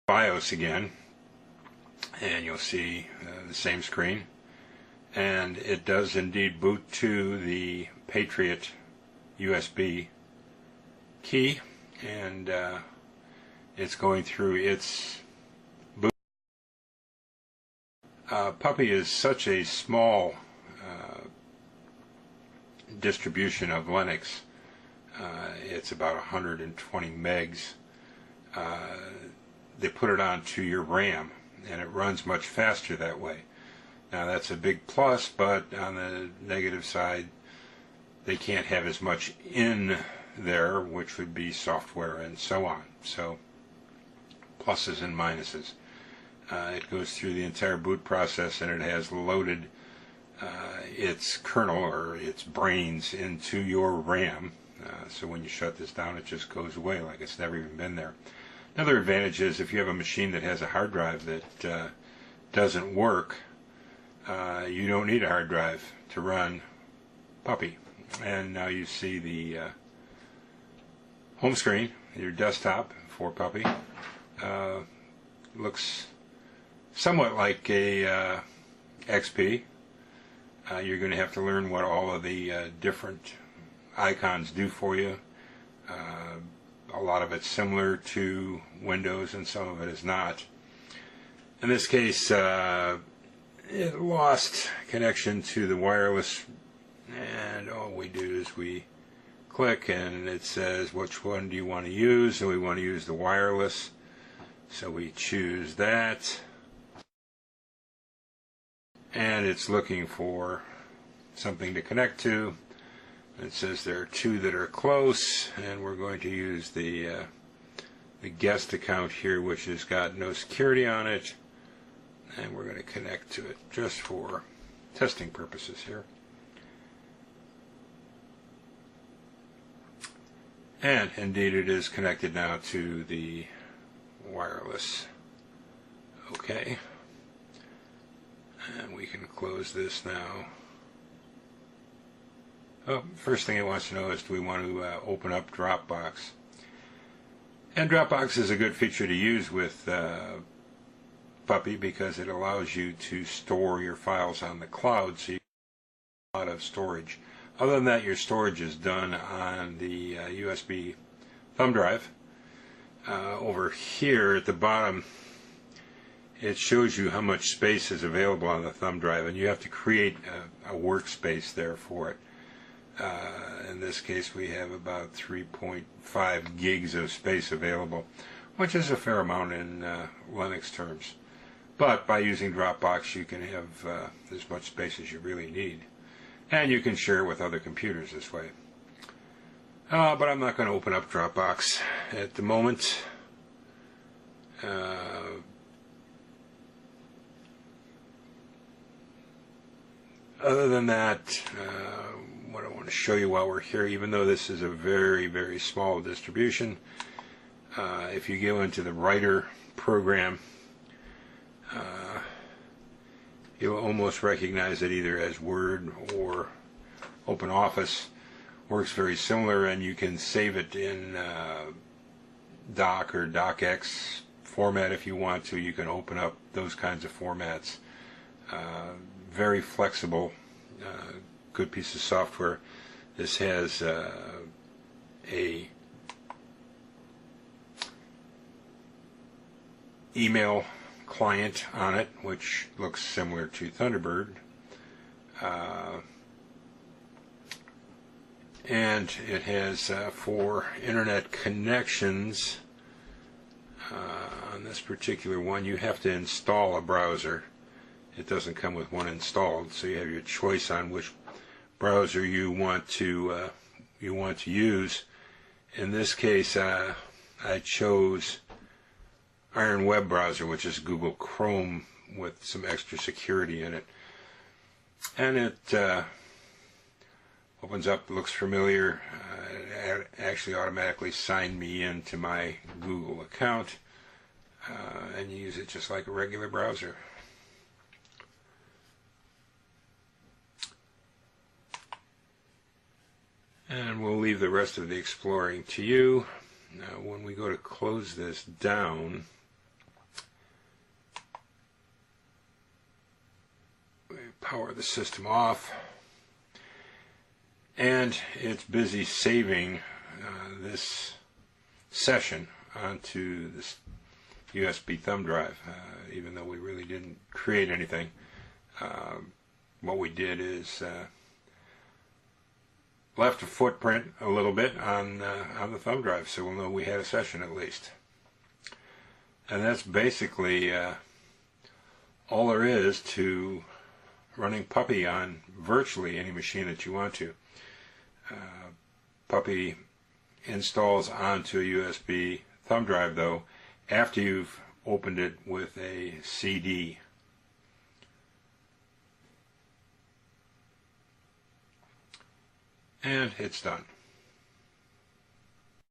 BIOS again, and you'll see the same screen, and it does indeed boot to the Patriot USB key, and it's going through its boot. Puppy is such a small distribution of Linux. It's about 120 megs. They put it onto your RAM, and it runs much faster that way. Now that's a big plus, but on the negative side, they can't have as much in there, which would be software and so on. So pluses and minuses. It goes through the entire boot process, and it has loaded its kernel or its brains into your RAM. So when you shut this down, it just goes away like it's never even been there. Another advantage is if you have a machine that has a hard drive that doesn't work, you don't need a hard drive to run Puppy. And now you see the home screen, your desktop for Puppy. Looks somewhat like a XP. You're going to have to learn what all of the different icons do for you. A lot of it's similar to Windows, and some of it is not. In this case, it lost connection to the wireless, and all we do is we click, and it says which one do you want to use, and we want to use the wireless, so we choose that, and it's looking for something to connect to. It says there are two that are close, and we're going to use the guest account here, which has got no security on it, and we're going to connect to it just for testing purposes here. And indeed it is connected now to the wireless. Okay, and we can close this now. Oh, first thing it wants to know is, do we want to open up Dropbox? And Dropbox is a good feature to use with Puppy because it allows you to store your files on the cloud, so you get a lot of storage. Other than that, your storage is done on the USB thumb drive. Over here at the bottom, it shows you how much space is available on the thumb drive, and you have to create a workspace there for it. In this case, we have about 3.5 gigs of space available, which is a fair amount in Linux terms. But by using Dropbox, you can have as much space as you really need. And you can share it with other computers this way. But I'm not going to open up Dropbox at the moment. Other than that, what I want to show you while we're here, even though this is a very, very small distribution, if you go into the Writer program, you'll almost recognize it either as Word or OpenOffice. Works very similar, and you can save it in Doc or DocX format if you want to. You can open up those kinds of formats. Very flexible, good piece of software. This has a email client on it, which looks similar to Thunderbird, and it has for internet connections. On this particular one, you have to install a browser. It doesn't come with one installed, so you have your choice on which browser you want to use. In this case, I chose Iron Web Browser, which is Google Chrome with some extra security in it. And it opens up, looks familiar. It actually automatically signed me into my Google account, and you use it just like a regular browser. And we'll leave the rest of the exploring to you. Now, when we go to close this down, power the system off. And it's busy saving this session onto this USB thumb drive, even though we really didn't create anything. What we did is left a footprint a little bit on the thumb drive, so we'll know we had a session at least. And that's basically all there is to running Puppy on virtually any machine that you want to. Puppy installs onto a USB thumb drive, though, after you've opened it with a CD. And it's done.